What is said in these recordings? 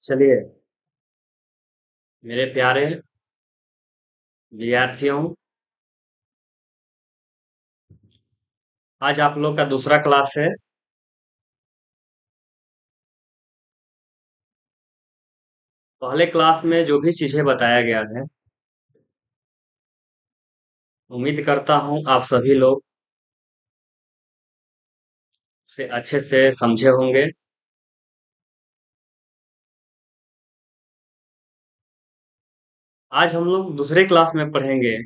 चलिए, मेरे प्यारे विद्यार्थियों, आज आप लोग का दूसरा क्लास है। पहले क्लास में जो भी चीजें बताया गया है, उम्मीद करता हूँ आप सभी लोग उसे अच्छे से समझे होंगे। आज हम लोग दूसरे क्लास में पढ़ेंगे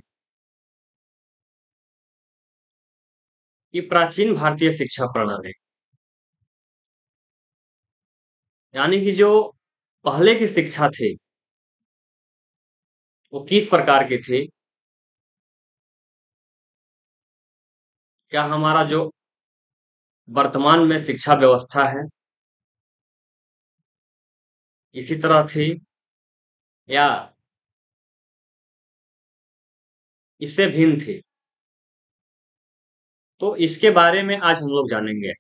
कि प्राचीन भारतीय शिक्षा प्रणाली, यानी कि जो पहले की शिक्षा थी, वो किस प्रकार की थी। क्या हमारा जो वर्तमान में शिक्षा व्यवस्था है, इसी तरह थी या इससे भिन्न थी। तो इसके बारे में आज हम लोग जानेंगे।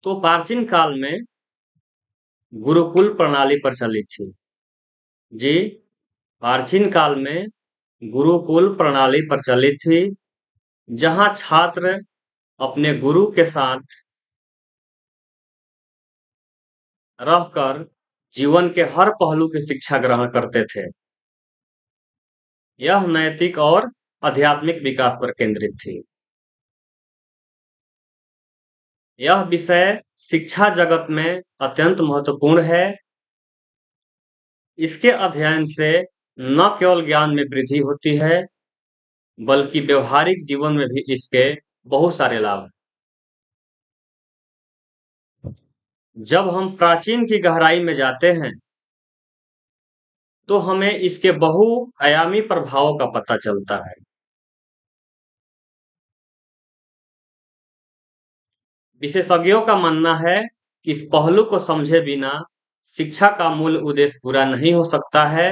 तो प्राचीन काल में गुरुकुल प्रणाली प्रचलित थी। जी, प्राचीन काल में गुरुकुल प्रणाली प्रचलित थी, जहां छात्र अपने गुरु के साथ रहकर जीवन के हर पहलू की शिक्षा ग्रहण करते थे। यह नैतिक और आध्यात्मिक विकास पर केंद्रित थी। यह विषय शिक्षा जगत में अत्यंत महत्वपूर्ण है। इसके अध्ययन से न केवल ज्ञान में वृद्धि होती है, बल्कि व्यवहारिक जीवन में भी इसके बहुत सारे लाभ हैं। जब हम प्राचीन की गहराई में जाते हैं, तो हमें इसके बहुआयामी प्रभावों का पता चलता है। विशेषज्ञों का मानना है कि इस पहलू को समझे बिना शिक्षा का मूल उद्देश्य पूरा नहीं हो सकता है।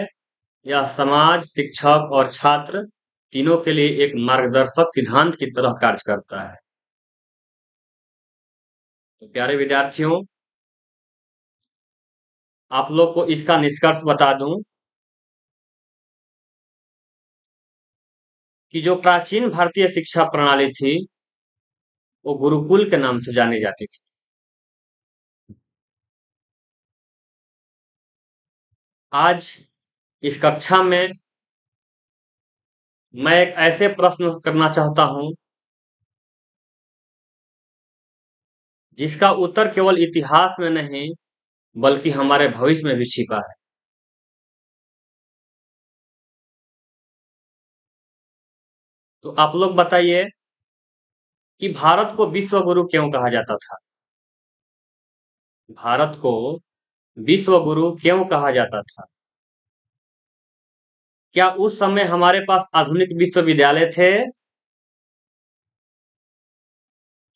यह समाज, शिक्षक और छात्र तीनों के लिए एक मार्गदर्शक सिद्धांत की तरह कार्य करता है। तो प्यारे विद्यार्थियों, आप लोग को इसका निष्कर्ष बता दूं कि जो प्राचीन भारतीय शिक्षा प्रणाली थी, वो गुरुकुल के नाम से जानी जाती थी। आज इस कक्षा में मैं एक ऐसे प्रश्न करना चाहता हूं जिसका उत्तर केवल इतिहास में नहीं, बल्कि हमारे भविष्य में भी छिपा है। तो आप लोग बताइए कि भारत को विश्व गुरु क्यों कहा जाता था? भारत को विश्व गुरु क्यों कहा जाता था? क्या उस समय हमारे पास आधुनिक विश्वविद्यालय थे?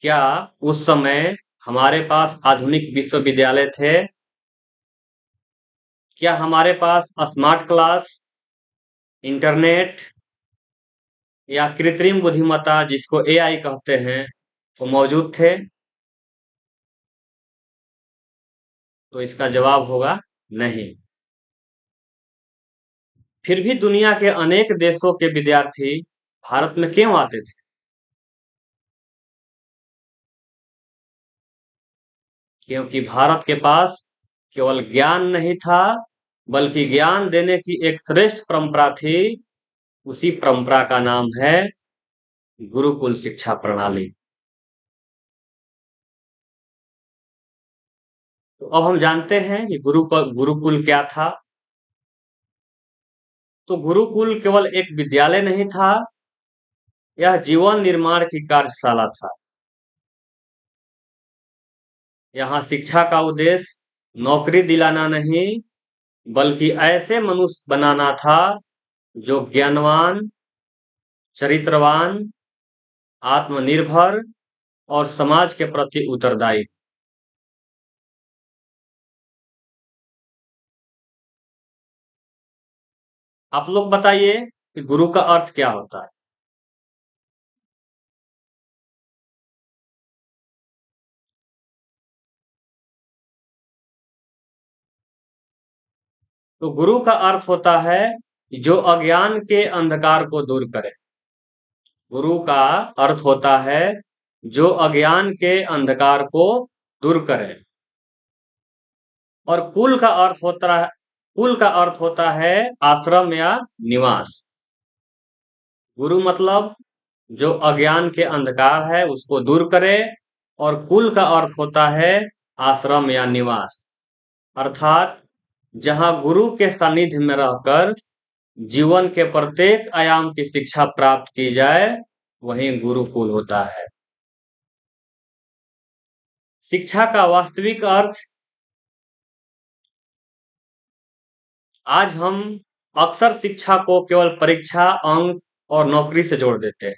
क्या उस समय हमारे पास आधुनिक विश्वविद्यालय थे? क्या हमारे पास स्मार्ट क्लास, इंटरनेट या कृत्रिम बुद्धिमत्ता, जिसको एआई कहते हैं, वो मौजूद थे? तो इसका जवाब होगा नहीं। फिर भी दुनिया के अनेक देशों के विद्यार्थी भारत में क्यों आते थे? क्योंकि भारत के पास केवल ज्ञान नहीं था, बल्कि ज्ञान देने की एक श्रेष्ठ परंपरा थी। उसी परंपरा का नाम है गुरुकुल शिक्षा प्रणाली। तो अब हम जानते हैं कि गुरुकुल क्या था। तो गुरुकुल केवल एक विद्यालय नहीं था, यह जीवन निर्माण की कार्यशाला था। यहाँ शिक्षा का उद्देश्य नौकरी दिलाना नहीं, बल्कि ऐसे मनुष्य बनाना था जो ज्ञानवान, चरित्रवान, आत्मनिर्भर और समाज के प्रति उत्तरदायी। आप लोग बताइए कि गुरु का अर्थ क्या होता है? तो गुरु का अर्थ होता है जो अज्ञान के अंधकार को दूर करे। गुरु का अर्थ होता है जो अज्ञान के अंधकार को दूर करे। और कुल का अर्थ होता है आश्रम या निवास। गुरु मतलब जो अज्ञान के अंधकार है उसको दूर करे, और कुल का अर्थ होता है आश्रम या निवास, अर्थात जहां गुरु के सानिध्य में रहकर जीवन के प्रत्येक आयाम की शिक्षा प्राप्त की जाए, वही गुरुकुल होता है। शिक्षा का वास्तविक अर्थ आज हम अक्सर शिक्षा को केवल परीक्षा, अंक और नौकरी से जोड़ देते हैं।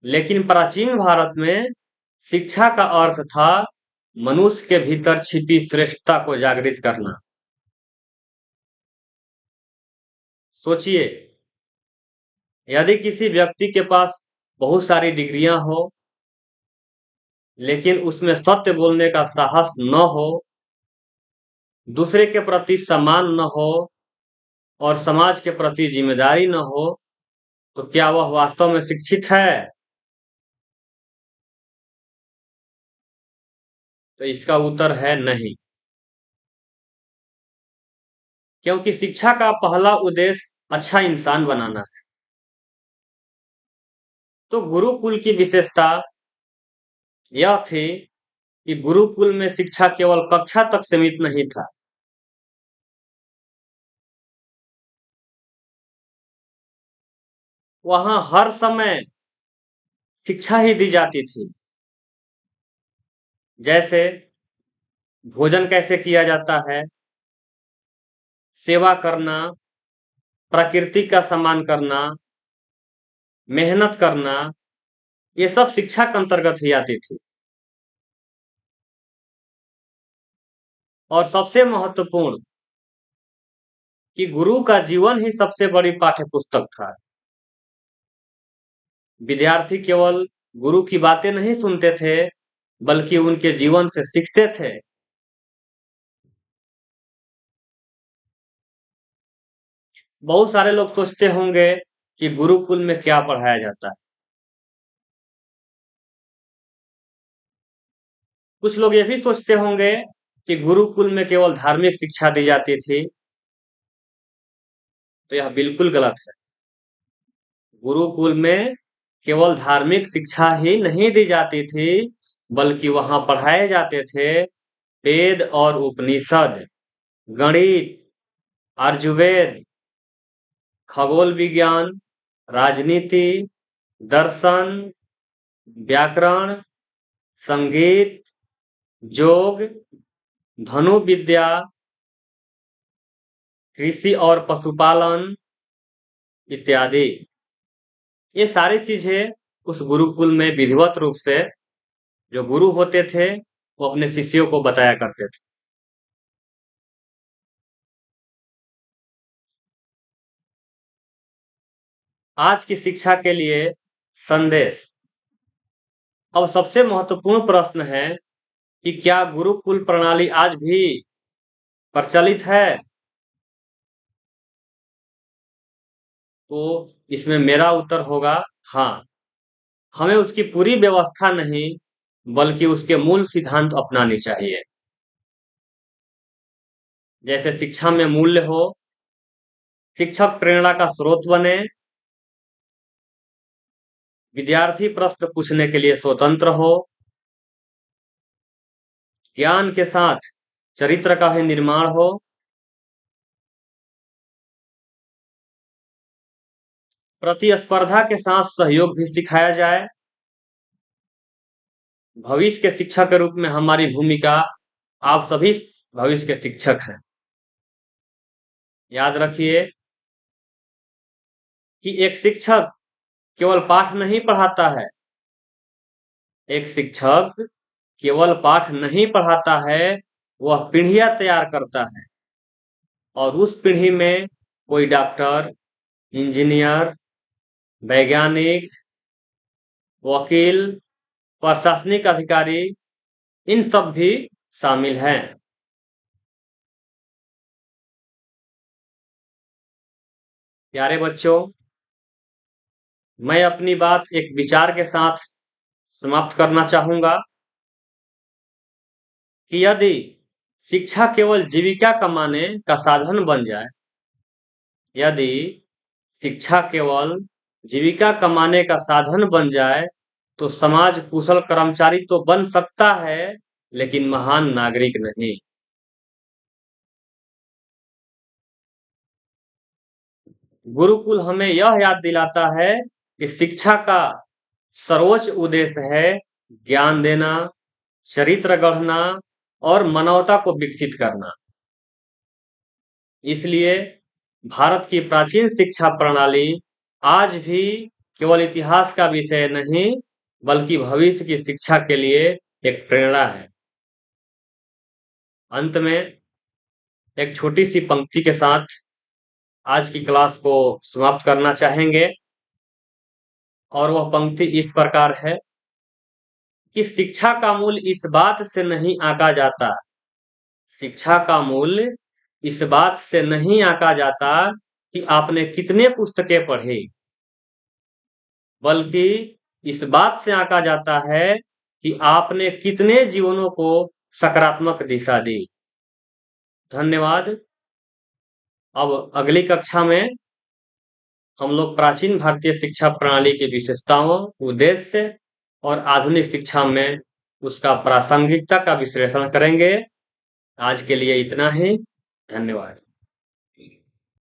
लेकिन प्राचीन भारत में शिक्षा का अर्थ था मनुष्य के भीतर छिपी श्रेष्ठता को जागृत करना। सोचिए, यदि किसी व्यक्ति के पास बहुत सारी डिग्रियां हो, लेकिन उसमें सत्य बोलने का साहस न हो, दूसरे के प्रति सम्मान न हो और समाज के प्रति जिम्मेदारी न हो, तो क्या वह वास्तव में शिक्षित है? तो इसका उत्तर है नहीं। क्योंकि शिक्षा का पहला उद्देश्य अच्छा इंसान बनाना है। तो गुरुकुल की विशेषता यह थी कि गुरुकुल में शिक्षा केवल कक्षा तक सीमित नहीं था। वहां हर समय शिक्षा ही दी जाती थी। जैसे भोजन कैसे किया जाता है, सेवा करना, प्रकृति का सम्मान करना, मेहनत करना, ये सब शिक्षा के अंतर्गत ही आती थी। और सबसे महत्वपूर्ण कि गुरु का जीवन ही सबसे बड़ी पाठ्य पुस्तक था। विद्यार्थी केवल गुरु की बातें नहीं सुनते थे, बल्कि उनके जीवन से सीखते थे। बहुत सारे लोग सोचते होंगे कि गुरुकुल में क्या पढ़ाया जाता है। कुछ लोग ये भी सोचते होंगे कि गुरुकुल में केवल धार्मिक शिक्षा दी जाती थी। तो यह बिल्कुल गलत है। गुरुकुल में केवल धार्मिक शिक्षा ही नहीं दी जाती थी, बल्कि वहां पढ़ाए जाते थे वेद और उपनिषद, गणित, आयुर्वेद, खगोल विज्ञान, राजनीति, दर्शन, व्याकरण, संगीत, योग, धनुर्विद्या, कृषि और पशुपालन इत्यादि। ये सारी चीजें उस गुरुकुल में विधिवत रूप से जो गुरु होते थे वो अपने शिष्यों को बताया करते थे। आज की शिक्षा के लिए संदेश। अब सबसे महत्वपूर्ण प्रश्न है कि क्या गुरुकुल प्रणाली आज भी प्रचलित है? तो इसमें मेरा उत्तर होगा हाँ। हमें उसकी पूरी व्यवस्था नहीं, बल्कि उसके मूल सिद्धांत अपनाने चाहिए। जैसे शिक्षा में मूल्य हो, शिक्षक प्रेरणा का स्रोत बने, विद्यार्थी प्रश्न पूछने के लिए स्वतंत्र हो, ज्ञान के साथ चरित्र का भी निर्माण हो, प्रतिस्पर्धा के साथ सहयोग भी सिखाया जाए। भविष्य के शिक्षक के रूप में हमारी भूमिका, आप सभी भविष्य के शिक्षक हैं। याद रखिए कि एक शिक्षक केवल पाठ नहीं पढ़ाता है। एक शिक्षक केवल पाठ नहीं पढ़ाता है, वह पीढ़ियां तैयार करता है। और उस पीढ़ी में कोई डॉक्टर, इंजीनियर, वैज्ञानिक, वकील, प्रशासनिक अधिकारी, इन सब भी शामिल हैं। प्यारे बच्चों, मैं अपनी बात एक विचार के साथ समाप्त करना चाहूंगा कि यदि शिक्षा केवल जीविका कमाने का साधन बन जाए, यदि शिक्षा केवल जीविका कमाने का साधन बन जाए, तो समाज कुशल कर्मचारी तो बन सकता है, लेकिन महान नागरिक नहीं। गुरुकुल हमें यह याद दिलाता है कि शिक्षा का सर्वोच्च उद्देश्य है ज्ञान देना, चरित्र गढ़ना और मानवता को विकसित करना। इसलिए भारत की प्राचीन शिक्षा प्रणाली आज भी केवल इतिहास का विषय नहीं, बल्कि भविष्य की शिक्षा के लिए एक प्रेरणा है। अंत में एक छोटी सी पंक्ति के साथ आज की क्लास को समाप्त करना चाहेंगे, और वह पंक्ति इस प्रकार है कि शिक्षा का मूल्य इस बात से नहीं आंका जाता, शिक्षा का मूल्य इस बात से नहीं आंका जाता कि आपने कितने पुस्तकें पढ़ी, बल्कि इस बात से आंका जाता है कि आपने कितने जीवनों को सकारात्मक दिशा दी। धन्यवाद। अब अगली कक्षा में हम लोग प्राचीन भारतीय शिक्षा प्रणाली की विशेषताओं, उद्देश्य और आधुनिक शिक्षा में उसका प्रासंगिकता का विश्लेषण करेंगे। आज के लिए इतना ही। धन्यवाद।